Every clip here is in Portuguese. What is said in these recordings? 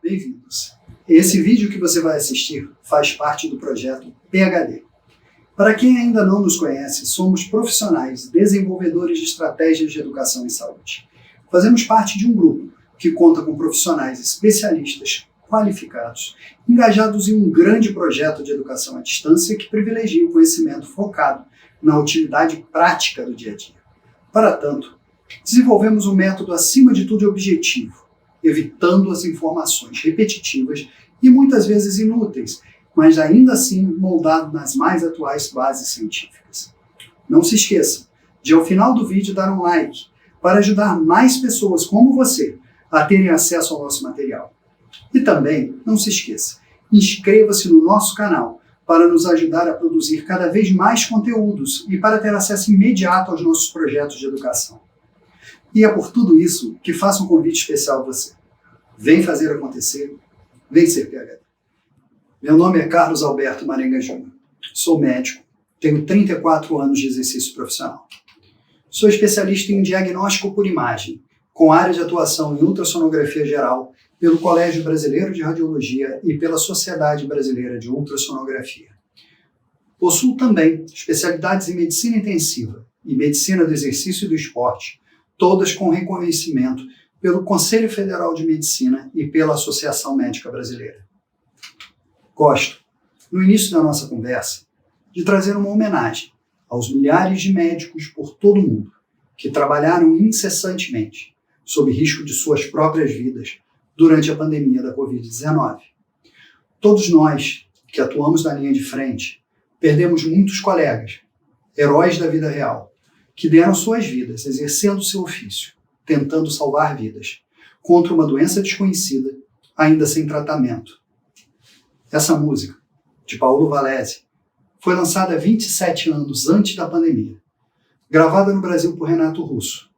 bem-vindos. Esse vídeo que você vai assistir faz parte do projeto PHD. Para quem ainda não nos conhece, somos profissionais desenvolvedores de estratégias de educação em saúde. Fazemos parte de um grupo que conta com profissionais especialistas, qualificados, engajados em um grande projeto de educação à distância que privilegia o conhecimento focado na utilidade prática do dia a dia. Para tanto, desenvolvemos um método acima de tudo objetivo, evitando as informações repetitivas e muitas vezes inúteis, mas ainda assim moldado nas mais atuais bases científicas. Não se esqueça de, ao final do vídeo, dar um like para ajudar mais pessoas como você a terem acesso ao nosso material. E também, não se esqueça, inscreva-se no nosso canal para nos ajudar a produzir cada vez mais conteúdos e para ter acesso imediato aos nossos projetos de educação. E é por tudo isso que faço um convite especial a você. Vem fazer acontecer, vem ser PHD. Meu nome é Carlos Alberto Marenga Júnior. Sou médico, tenho 34 anos de exercício profissional. Sou especialista em diagnóstico por imagem, com área de atuação em ultrassonografia geral pelo Colégio Brasileiro de Radiologia e pela Sociedade Brasileira de Ultrassonografia. Possuo também especialidades em medicina intensiva e medicina do exercício e do esporte, todas com reconhecimento pelo Conselho Federal de Medicina e pela Associação Médica Brasileira. Gosto, no início da nossa conversa, de trazer uma homenagem aos milhares de médicos por todo o mundo que trabalharam incessantemente, sob risco de suas próprias vidas, durante a pandemia da Covid-19. Todos nós que atuamos na linha de frente perdemos muitos colegas, heróis da vida real, que deram suas vidas exercendo seu ofício, tentando salvar vidas, contra uma doença desconhecida, ainda sem tratamento. Essa música, de Paulo Valese, foi lançada 27 anos antes da pandemia, gravada no Brasil por Renato Russo,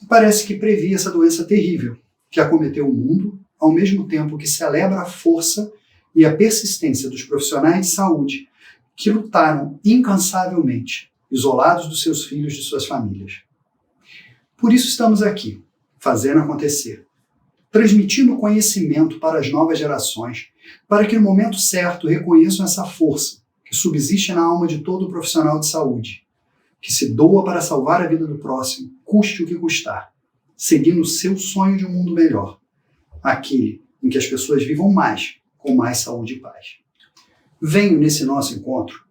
e parece que previa essa doença terrível que acometeu o mundo, ao mesmo tempo que celebra a força e a persistência dos profissionais de saúde que lutaram incansavelmente, isolados dos seus filhos e de suas famílias. Por isso estamos aqui, fazendo acontecer, transmitindo conhecimento para as novas gerações, para que no momento certo reconheçam essa força que subsiste na alma de todo profissional de saúde, que se doa para salvar a vida do próximo, custe o que custar, seguindo o seu sonho de um mundo melhor, aquele em que as pessoas vivam mais, com mais saúde e paz. Venho nesse nosso encontro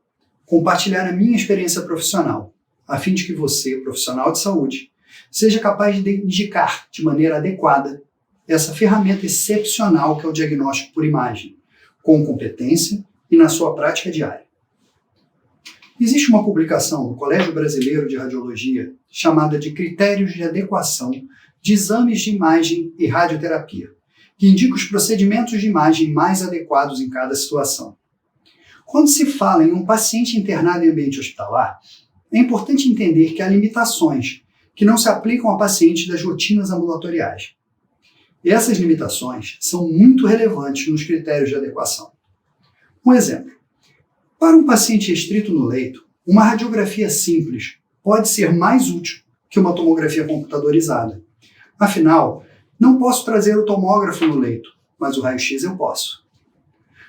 compartilhar a minha experiência profissional, a fim de que você, profissional de saúde, seja capaz de indicar de maneira adequada essa ferramenta excepcional que é o diagnóstico por imagem, com competência e na sua prática diária. Existe uma publicação do Colégio Brasileiro de Radiologia chamada de Critérios de Adequação de Exames de Imagem e Radioterapia, que indica os procedimentos de imagem mais adequados em cada situação. Quando se fala em um paciente internado em ambiente hospitalar, é importante entender que há limitações que não se aplicam a pacientes das rotinas ambulatoriais. E essas limitações são muito relevantes nos critérios de adequação. Um exemplo. Para um paciente restrito no leito, uma radiografia simples pode ser mais útil que uma tomografia computadorizada. Afinal, não posso trazer o tomógrafo no leito, mas o raio-x eu posso.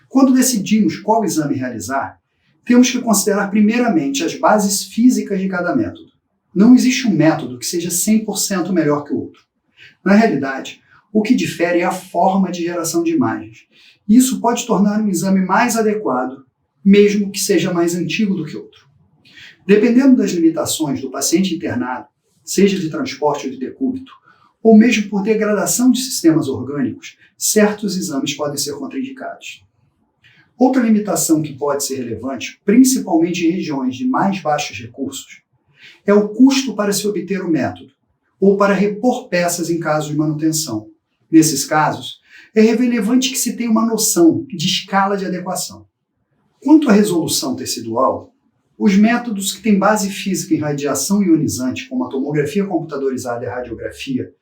Quando decidimos qual exame realizar, temos que considerar primeiramente as bases físicas de cada método. Não existe um método que seja 100% melhor que o outro. Na realidade, o que difere é a forma de geração de imagens. Isso pode tornar um exame mais adequado, mesmo que seja mais antigo do que outro. Dependendo das limitações do paciente internado, seja de transporte ou de decúbito, ou mesmo por degradação de sistemas orgânicos, certos exames podem ser contraindicados. Outra limitação que pode ser relevante, principalmente em regiões de mais baixos recursos, é o custo para se obter o método, ou para repor peças em caso de manutenção. Nesses casos, é relevante que se tenha uma noção de escala de adequação. Quanto à resolução tecidual, os métodos que têm base física em radiação ionizante, como a tomografia computadorizada e a radiografia,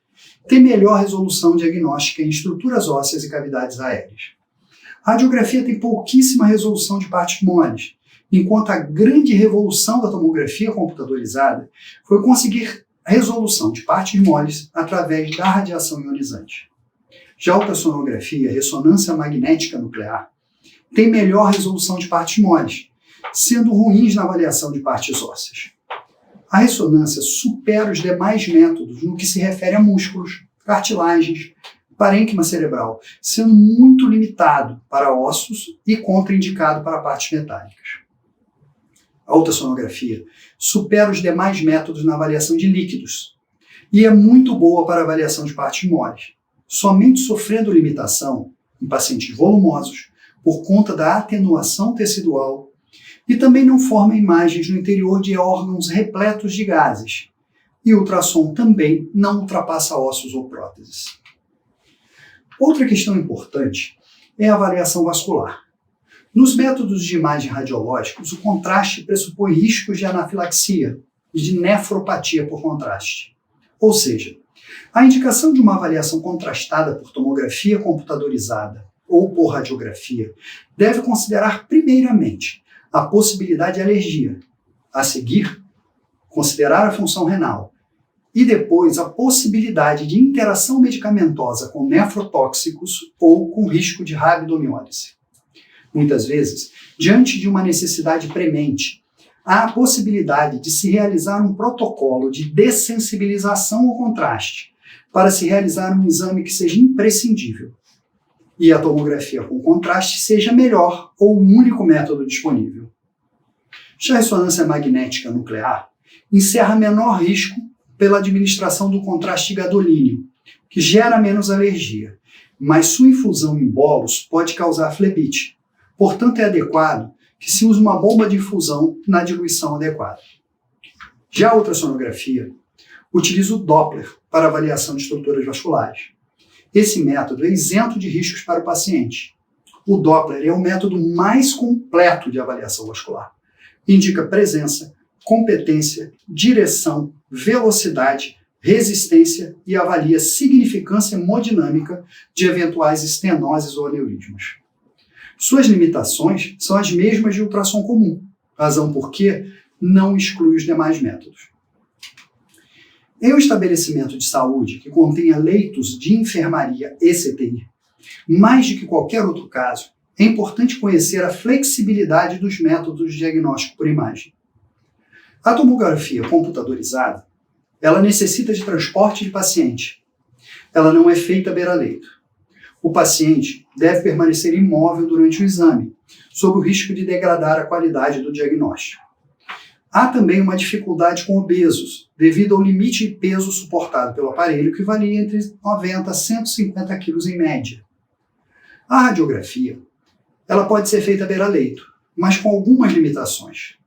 têm melhor resolução diagnóstica em estruturas ósseas e cavidades aéreas. A radiografia tem pouquíssima resolução de partes moles, enquanto a grande revolução da tomografia computadorizada foi conseguir a resolução de partes moles através da radiação ionizante. Já a ultrassonografia, ressonância magnética nuclear, tem melhor resolução de partes moles, sendo ruins na avaliação de partes ósseas. A ressonância supera os demais métodos no que se refere a músculos, cartilagens, parênquima cerebral, sendo muito limitado para ossos e contraindicado para partes metálicas. A ultrassonografia supera os demais métodos na avaliação de líquidos e é muito boa para a avaliação de partes moles, somente sofrendo limitação em pacientes volumosos por conta da atenuação tecidual e também não forma imagens no interior de órgãos repletos de gases. E o ultrassom também não ultrapassa ossos ou próteses. Outra questão importante é a avaliação vascular. Nos métodos de imagem radiológicos, o contraste pressupõe riscos de anafilaxia e de nefropatia por contraste. Ou seja, a indicação de uma avaliação contrastada por tomografia computadorizada ou por radiografia deve considerar primeiramente a possibilidade de alergia, a seguir, considerar a função renal e depois a possibilidade de interação medicamentosa com nefrotóxicos ou com risco de rabdomiólise. Muitas vezes, diante de uma necessidade premente, há a possibilidade de se realizar um protocolo de dessensibilização ao contraste para se realizar um exame que seja imprescindível e a tomografia com contraste seja melhor ou o único método disponível. Já a ressonância magnética nuclear encerra menor risco pela administração do contraste gadolínio, que gera menos alergia, mas sua infusão em bolos pode causar flebite. Portanto, é adequado que se use uma bomba de infusão na diluição adequada. Já a ultrassonografia utiliza o Doppler para avaliação de estruturas vasculares. Esse método é isento de riscos para o paciente. O Doppler é o método mais completo de avaliação vascular. Indica presença, competência, direção, velocidade, resistência e avalia significância hemodinâmica de eventuais estenoses ou aneurismas. Suas limitações são as mesmas de ultrassom comum, razão por que não exclui os demais métodos. Em um estabelecimento de saúde que contenha leitos de enfermaria e CTI, mais do que qualquer outro caso, é importante conhecer a flexibilidade dos métodos de diagnóstico por imagem. A tomografia computadorizada, ela necessita de transporte de paciente. Ela não é feita beira-leito. O paciente deve permanecer imóvel durante o exame, sob o risco de degradar a qualidade do diagnóstico. Há também uma dificuldade com obesos, devido ao limite de peso suportado pelo aparelho, que varia entre 90 a 150 kg em média. A radiografia, ela pode ser feita beira-leito, mas com algumas limitações.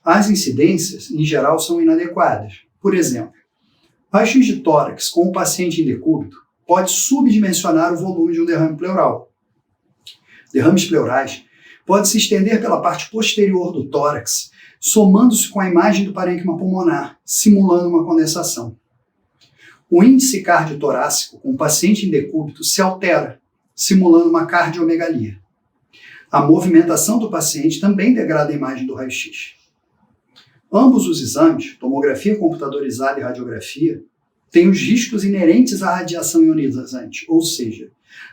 As incidências, em geral, são inadequadas. Por exemplo, raio-x de tórax com o paciente em decúbito pode subdimensionar o volume de um derrame pleural. Derrames pleurais podem se estender pela parte posterior do tórax, somando-se com a imagem do parênquima pulmonar, simulando uma condensação. O índice cardiotorácico com o paciente em decúbito se altera, simulando uma cardiomegalia. A movimentação do paciente também degrada a imagem do raio-x. Ambos os exames, tomografia computadorizada e radiografia, têm os riscos inerentes à radiação ionizante, ou seja,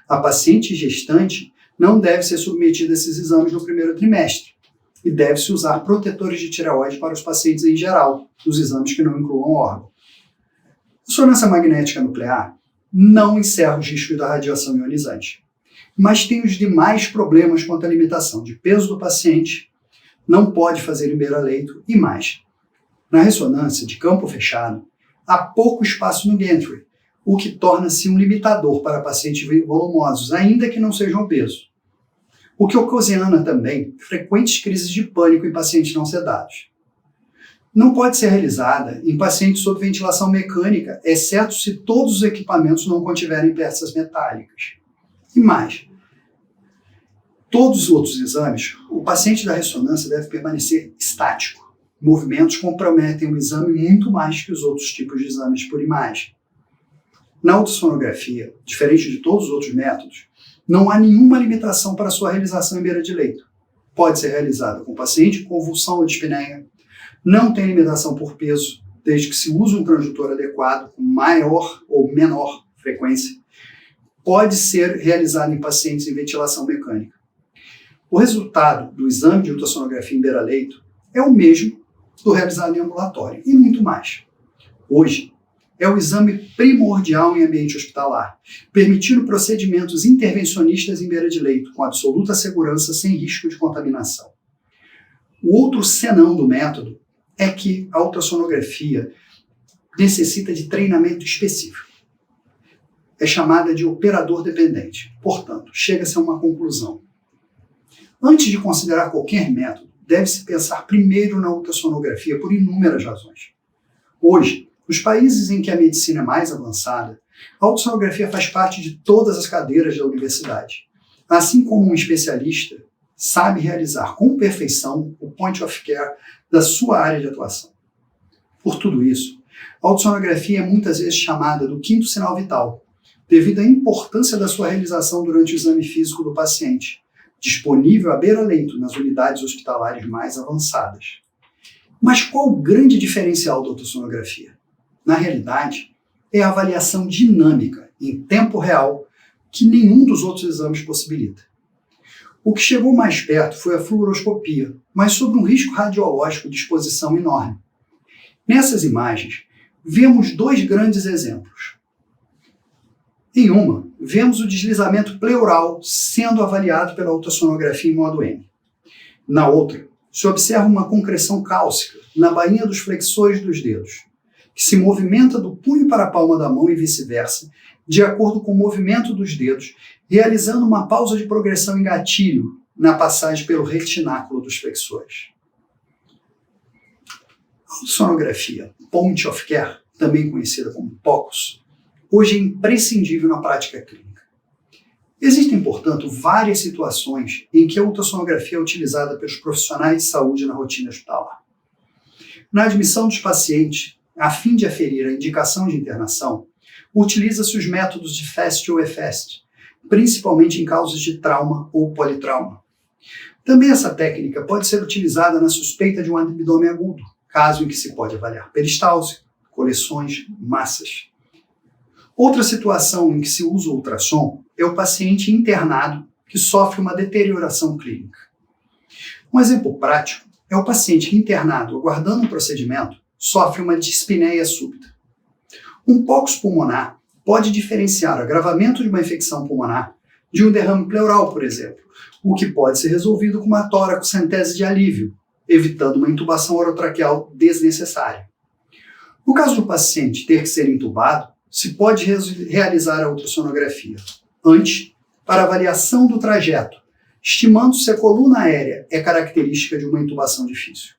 a paciente gestante não deve ser submetida a esses exames no primeiro trimestre e deve-se usar protetores de tireoide para os pacientes em geral, dos exames que não incluam órgão. A ressonância magnética nuclear não encerra os riscos da radiação ionizante, mas tem os demais problemas quanto à limitação de peso do paciente, não pode fazer em beira-leito e mais. Na ressonância de campo fechado, há pouco espaço no gantry, o que torna-se um limitador para pacientes volumosos, ainda que não sejam obesos. O que ocasiona também frequentes crises de pânico em pacientes não sedados. Não pode ser realizada em pacientes sob ventilação mecânica, exceto se todos os equipamentos não contiverem peças metálicas. E mais, todos os outros exames, o paciente da ressonância deve permanecer estático. Movimentos comprometem o exame muito mais que os outros tipos de exames por imagem. Na ultrassonografia, diferente de todos os outros métodos, não há nenhuma limitação para sua realização em beira de leito. Pode ser realizada com paciente com convulsão ou dispneia, não tem limitação por peso, desde que se use um transdutor adequado com maior ou menor frequência, pode ser realizada em pacientes em ventilação mecânica. O resultado do exame de ultrassonografia em beira-leito é o mesmo do realizado em ambulatório e muito mais. Hoje, é o exame primordial em ambiente hospitalar, permitindo procedimentos intervencionistas em beira de leito, com absoluta segurança, sem risco de contaminação. O outro senão do método é que a ultrassonografia necessita de treinamento específico. É chamada de operador dependente. Portanto, chega-se a uma conclusão. Antes de considerar qualquer método, deve-se pensar primeiro na ultrassonografia por inúmeras razões. Hoje, nos países em que a medicina é mais avançada, a ultrassonografia faz parte de todas as cadeiras da universidade. Assim como um especialista sabe realizar com perfeição o point of care da sua área de atuação. Por tudo isso, a ultrassonografia é muitas vezes chamada do quinto sinal vital, devido à importância da sua realização durante o exame físico do paciente, disponível à beira-leito nas unidades hospitalares mais avançadas. Mas qual o grande diferencial da ultrassonografia? Na realidade, é a avaliação dinâmica, em tempo real, que nenhum dos outros exames possibilita. O que chegou mais perto foi a fluoroscopia, mas sob um risco radiológico de exposição enorme. Nessas imagens, vemos dois grandes exemplos. Em uma, vemos o deslizamento pleural sendo avaliado pela ultrassonografia em modo M. Na outra, se observa uma concreção cálcica na bainha dos flexores dos dedos, que se movimenta do punho para a palma da mão e vice-versa, de acordo com o movimento dos dedos, realizando uma pausa de progressão em gatilho na passagem pelo retináculo dos flexores. A ultrassonografia point of care, também conhecida como POCUS, hoje é imprescindível na prática clínica. Existem, portanto, várias situações em que a ultrassonografia é utilizada pelos profissionais de saúde na rotina hospitalar. Na admissão dos pacientes, a fim de aferir a indicação de internação, utiliza-se os métodos de FAST ou EFAST, principalmente em casos de trauma ou politrauma. Também essa técnica pode ser utilizada na suspeita de um abdômen agudo, caso em que se pode avaliar peristalse, coleções, massas. Outra situação em que se usa o ultrassom é o paciente internado que sofre uma deterioração clínica. Um exemplo prático é o paciente que internado aguardando um procedimento sofre uma dispneia súbita. Um POCUS pulmonar pode diferenciar o agravamento de uma infecção pulmonar de um derrame pleural, por exemplo, o que pode ser resolvido com uma toracocentese de alívio, evitando uma intubação orotraqueal desnecessária. No caso do paciente ter que ser intubado, se pode realizar a ultrassonografia antes, para avaliação do trajeto, estimando se a coluna aérea é característica de uma intubação difícil.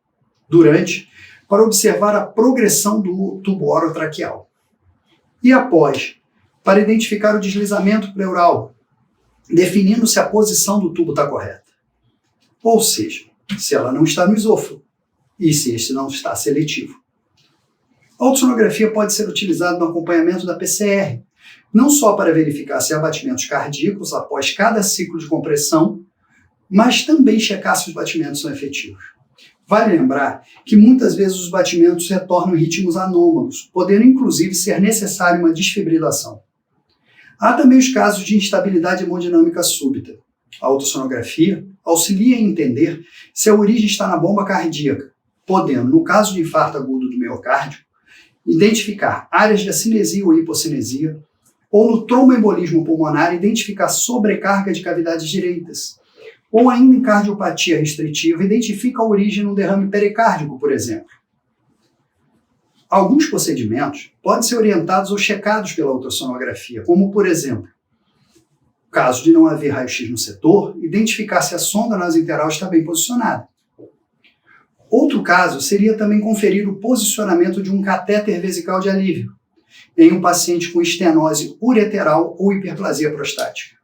Durante, para observar a progressão do tubo orotraqueal. E após, para identificar o deslizamento pleural, definindo se a posição do tubo está correta. Ou seja, se ela não está no esôfago e se este não está seletivo. A ultrassonografia pode ser utilizada no acompanhamento da PCR, não só para verificar se há batimentos cardíacos após cada ciclo de compressão, mas também checar se os batimentos são efetivos. Vale lembrar que muitas vezes os batimentos retornam ritmos anômalos, podendo inclusive ser necessária uma desfibrilação. Há também os casos de instabilidade hemodinâmica súbita. A ultrassonografia auxilia em entender se a origem está na bomba cardíaca, podendo, no caso de infarto agudo do miocárdio, identificar áreas de acinesia ou hipocinesia, ou no tromboembolismo pulmonar, identificar sobrecarga de cavidades direitas, ou ainda em cardiopatia restritiva, identifica a origem no derrame pericárdico, por exemplo. Alguns procedimentos podem ser orientados ou checados pela ultrassonografia, como, por exemplo, caso de não haver raio-x no setor, identificar se a sonda nasointeral está bem posicionada. Outro caso seria também conferir o posicionamento de um catéter vesical de alívio em um paciente com estenose ureteral ou hiperplasia prostática.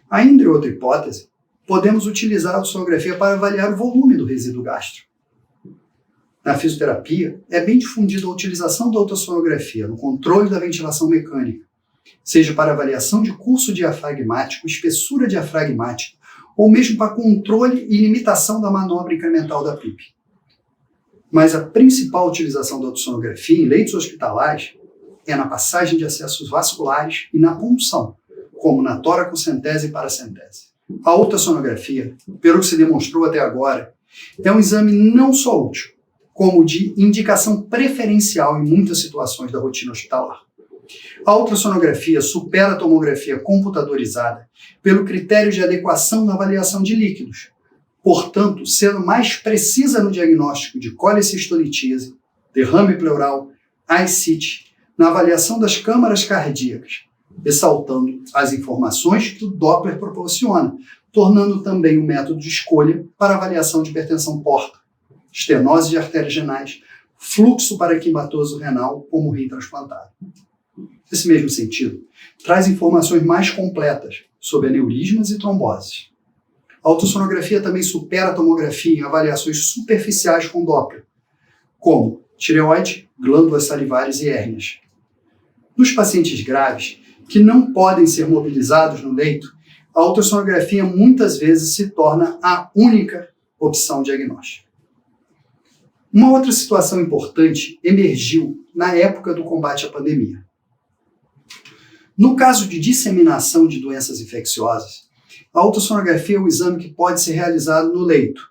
Ainda em outra hipótese, podemos utilizar a ultrassonografia para avaliar o volume do resíduo gástrico. Na fisioterapia, é bem difundida a utilização da ultrassonografia no controle da ventilação mecânica, seja para avaliação de curso diafragmático, espessura diafragmática, ou mesmo para controle e limitação da manobra incremental da PIP. Mas a principal utilização da ultrassonografia em leitos hospitalares é na passagem de acessos vasculares e na punção, como na toracocentese e paracentese. A ultrassonografia, pelo que se demonstrou até agora, é um exame não só útil, como de indicação preferencial em muitas situações da rotina hospitalar. A ultrassonografia supera a tomografia computadorizada pelo critério de adequação na avaliação de líquidos, portanto, sendo mais precisa no diagnóstico de colecistolitíase, derrame pleural, ascite, na avaliação das câmaras cardíacas, ressaltando as informações que o Doppler proporciona, tornando também um método de escolha para avaliação de hipertensão porta, estenose de artérias renais, fluxo paraquimatoso renal, como rim transplantado. Nesse mesmo sentido, traz informações mais completas sobre aneurismas e tromboses. A ultrassonografia também supera a tomografia em avaliações superficiais com Doppler, como tireoide, glândulas salivares e hérnias. Nos pacientes graves, que não podem ser mobilizados no leito, a ultrassonografia muitas vezes se torna a única opção diagnóstica. Uma outra situação importante emergiu na época do combate à pandemia. No caso de disseminação de doenças infecciosas, a ultrassonografia é o exame que pode ser realizado no leito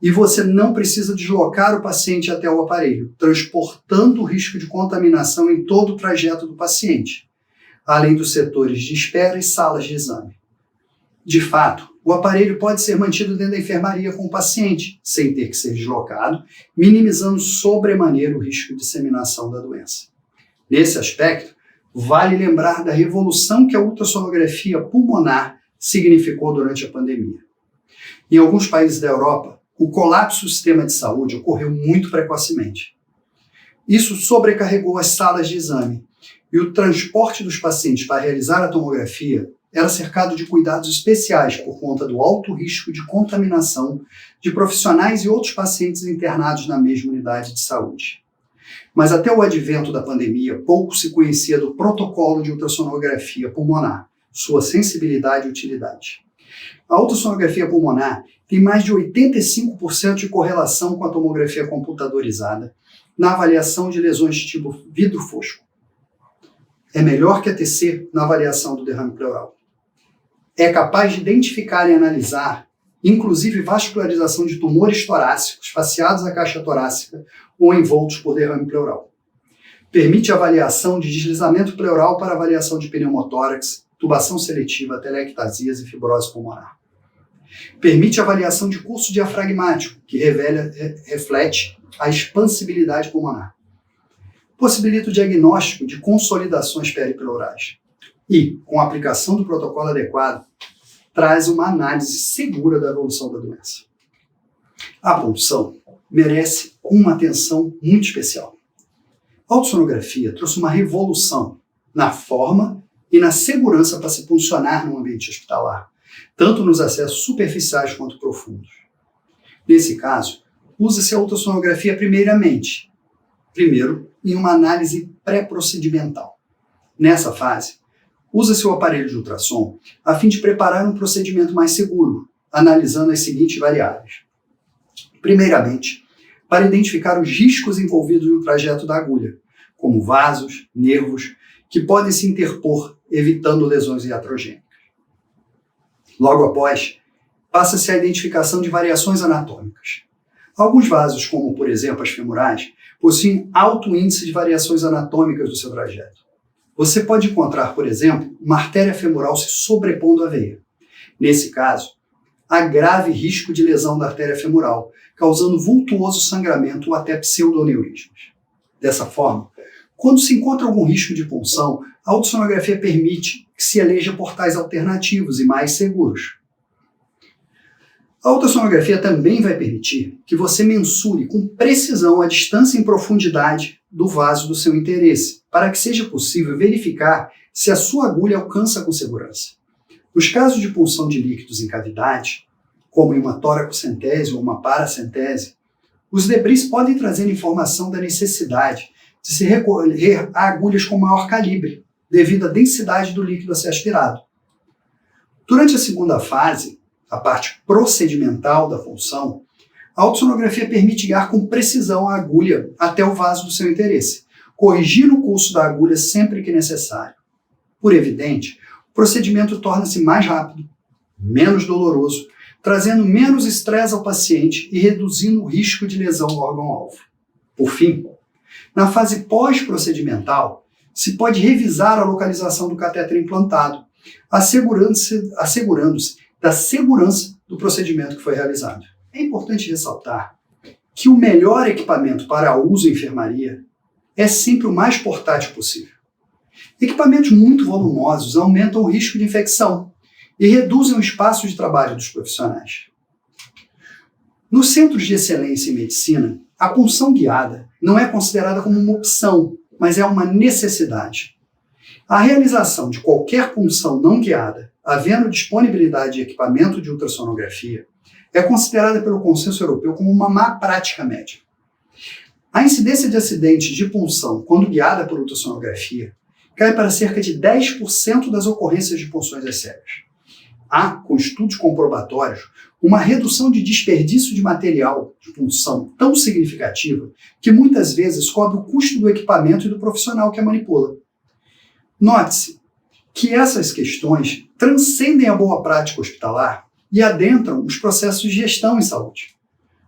e você não precisa deslocar o paciente até o aparelho, transportando o risco de contaminação em todo o trajeto do paciente, além dos setores de espera e salas de exame. De fato, o aparelho pode ser mantido dentro da enfermaria com o paciente, sem ter que ser deslocado, minimizando sobremaneira o risco de disseminação da doença. Nesse aspecto, vale lembrar da revolução que a ultrassonografia pulmonar significou durante a pandemia. Em alguns países da Europa, o colapso do sistema de saúde ocorreu muito precocemente. Isso sobrecarregou as salas de exame e o transporte dos pacientes para realizar a tomografia era cercado de cuidados especiais por conta do alto risco de contaminação de profissionais e outros pacientes internados na mesma unidade de saúde. Mas até o advento da pandemia, pouco se conhecia do protocolo de ultrassonografia pulmonar, sua sensibilidade e utilidade. A ultrassonografia pulmonar tem mais de 85% de correlação com a tomografia computadorizada na avaliação de lesões de tipo vidro fosco. É melhor que a TC na avaliação do derrame pleural. É capaz de identificar e analisar, inclusive vascularização de tumores torácicos faceados à caixa torácica ou envoltos por derrame pleural. Permite avaliação de deslizamento pleural para avaliação de pneumotórax, tubação seletiva, telectasias e fibrose pulmonar. Permite avaliação de curso diafragmático, que reflete a expansibilidade pulmonar. Possibilita o diagnóstico de consolidações peripleurais. E, com a aplicação do protocolo adequado, traz uma análise segura da evolução da doença. A punção merece uma atenção muito especial. A ultrassonografia trouxe uma revolução na forma e na segurança para se puncionar no ambiente hospitalar, tanto nos acessos superficiais quanto profundos. Nesse caso, usa-se a ultrassonografia primeiro em uma análise pré-procedimental. Nessa fase, usa-se o aparelho de ultrassom a fim de preparar um procedimento mais seguro, analisando as seguintes variáveis. Primeiramente, para identificar os riscos envolvidos no trajeto da agulha, como vasos, nervos, que podem se interpor, evitando lesões iatrogênicas. Logo após, passa-se a identificação de variações anatômicas. Alguns vasos, como por exemplo as femorais, possuem alto índice de variações anatômicas do seu trajeto. Você pode encontrar, por exemplo, uma artéria femoral se sobrepondo à veia. Nesse caso, há grave risco de lesão da artéria femoral, causando vultuoso sangramento ou até pseudoneurismas. Dessa forma, quando se encontra algum risco de punção, a ultrassonografia permite que se eleja portais alternativos e mais seguros. A ultrassonografia também vai permitir que você mensure com precisão a distância em profundidade do vaso do seu interesse, para que seja possível verificar se a sua agulha alcança com segurança. Nos casos de punção de líquidos em cavidade, como em uma toracocentese ou uma paracentese, os debris podem trazer informação da necessidade de se recorrer a agulhas com maior calibre, devido à densidade do líquido a ser aspirado. Durante a segunda fase, a parte procedimental da punção, a ultrassonografia permite guiar com precisão a agulha até o vaso do seu interesse, corrigindo o curso da agulha sempre que necessário. Por evidente, o procedimento torna-se mais rápido, menos doloroso, trazendo menos estresse ao paciente e reduzindo o risco de lesão ao órgão-alvo. Por fim, na fase pós-procedimental, se pode revisar a localização do catéter implantado, assegurando-se da segurança do procedimento que foi realizado. É importante ressaltar que o melhor equipamento para uso em enfermaria é sempre o mais portátil possível. Equipamentos muito volumosos aumentam o risco de infecção e reduzem o espaço de trabalho dos profissionais. Nos centros de excelência em medicina, a punção guiada não é considerada como uma opção, mas é uma necessidade. A realização de qualquer punção não guiada, havendo disponibilidade de equipamento de ultrassonografia, é considerada pelo consenso europeu como uma má prática médica. A incidência de acidentes de punção, quando guiada por ultrassonografia, cai para cerca de 10% das ocorrências de punções às cegas. Há, com estudos comprobatórios, uma redução de desperdício de material de punção tão significativa que muitas vezes cobre o custo do equipamento e do profissional que a manipula. Note-se que essas questões transcendem a boa prática hospitalar e adentram os processos de gestão em saúde.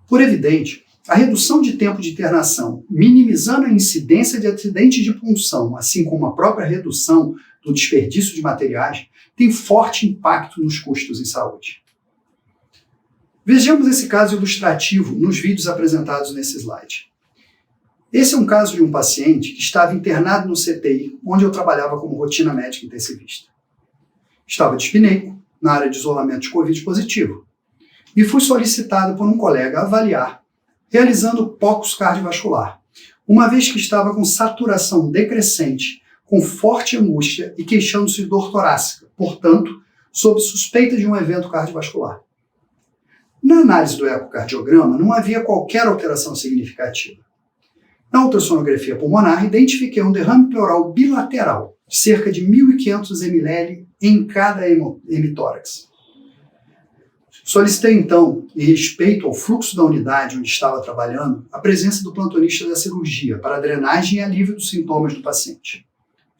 Por evidente, a redução de tempo de internação, minimizando a incidência de acidentes de punção, assim como a própria redução do desperdício de materiais, tem forte impacto nos custos em saúde. Vejamos esse caso ilustrativo nos vídeos apresentados nesse slide. Esse é um caso de um paciente que estava internado no CTI, onde eu trabalhava como rotina médica intensivista. Estava dispineico, na área de isolamento de Covid positivo, e fui solicitado por um colega a avaliar, realizando POCUS cardiovascular, uma vez que estava com saturação decrescente, com forte angústia e queixando-se de dor torácica, portanto, sob suspeita de um evento cardiovascular. Na análise do ecocardiograma, não havia qualquer alteração significativa. Na ultrassonografia pulmonar, identifiquei um derrame pleural bilateral, de cerca de 1.500 ml em cada hemitórax. Solicitei então, em respeito ao fluxo da unidade onde estava trabalhando, a presença do plantonista da cirurgia para drenagem e alívio dos sintomas do paciente.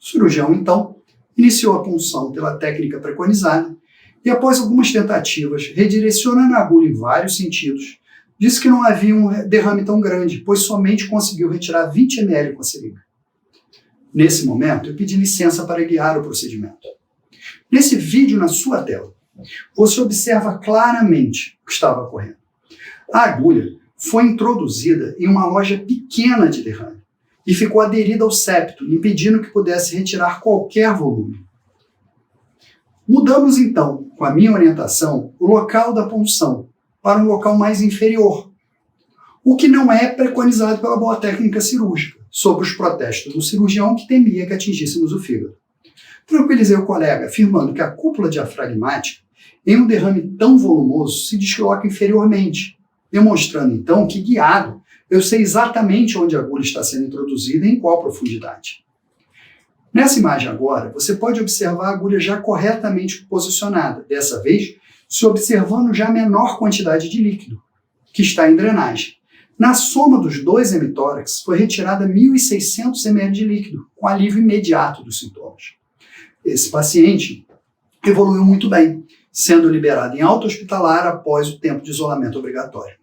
O cirurgião, então, iniciou a punção pela técnica preconizada e, após algumas tentativas, redirecionando a agulha em vários sentidos, disse que não havia um derrame tão grande, pois somente conseguiu retirar 20 ml com a seringa. Nesse momento, eu pedi licença para guiar o procedimento. Nesse vídeo na sua tela, você observa claramente o que estava ocorrendo. A agulha foi introduzida em uma loja pequena de derrame e ficou aderida ao septo, impedindo que pudesse retirar qualquer volume. Mudamos então, com a minha orientação, o local da punção para um local mais inferior, o que não é preconizado pela boa técnica cirúrgica, sob os protestos do cirurgião que temia que atingíssemos o fígado. Tranquilizei o colega, afirmando que a cúpula diafragmática, em um derrame tão volumoso, se desloca inferiormente, demonstrando então que, guiado, eu sei exatamente onde a agulha está sendo introduzida e em qual profundidade. Nessa imagem agora, você pode observar a agulha já corretamente posicionada, dessa vez se observando já a menor quantidade de líquido, que está em drenagem. Na soma dos dois hemitórax, foi retirada 1.600 ml de líquido, com alívio imediato dos sintomas. Esse paciente evoluiu muito bem, sendo liberado em alta hospitalar após o tempo de isolamento obrigatório.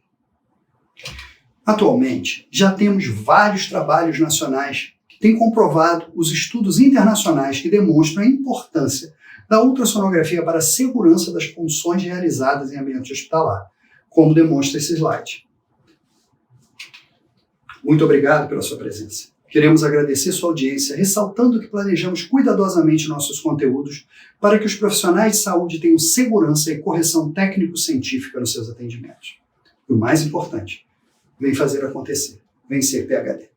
Atualmente, já temos vários trabalhos nacionais que têm comprovado os estudos internacionais que demonstram a importância da ultrassonografia para a segurança das punções realizadas em ambiente hospitalar, como demonstra esse slide. Muito obrigado pela sua presença. Queremos agradecer sua audiência, ressaltando que planejamos cuidadosamente nossos conteúdos para que os profissionais de saúde tenham segurança e correção técnico-científica nos seus atendimentos. E o mais importante, vem fazer acontecer. Vem ser PhD.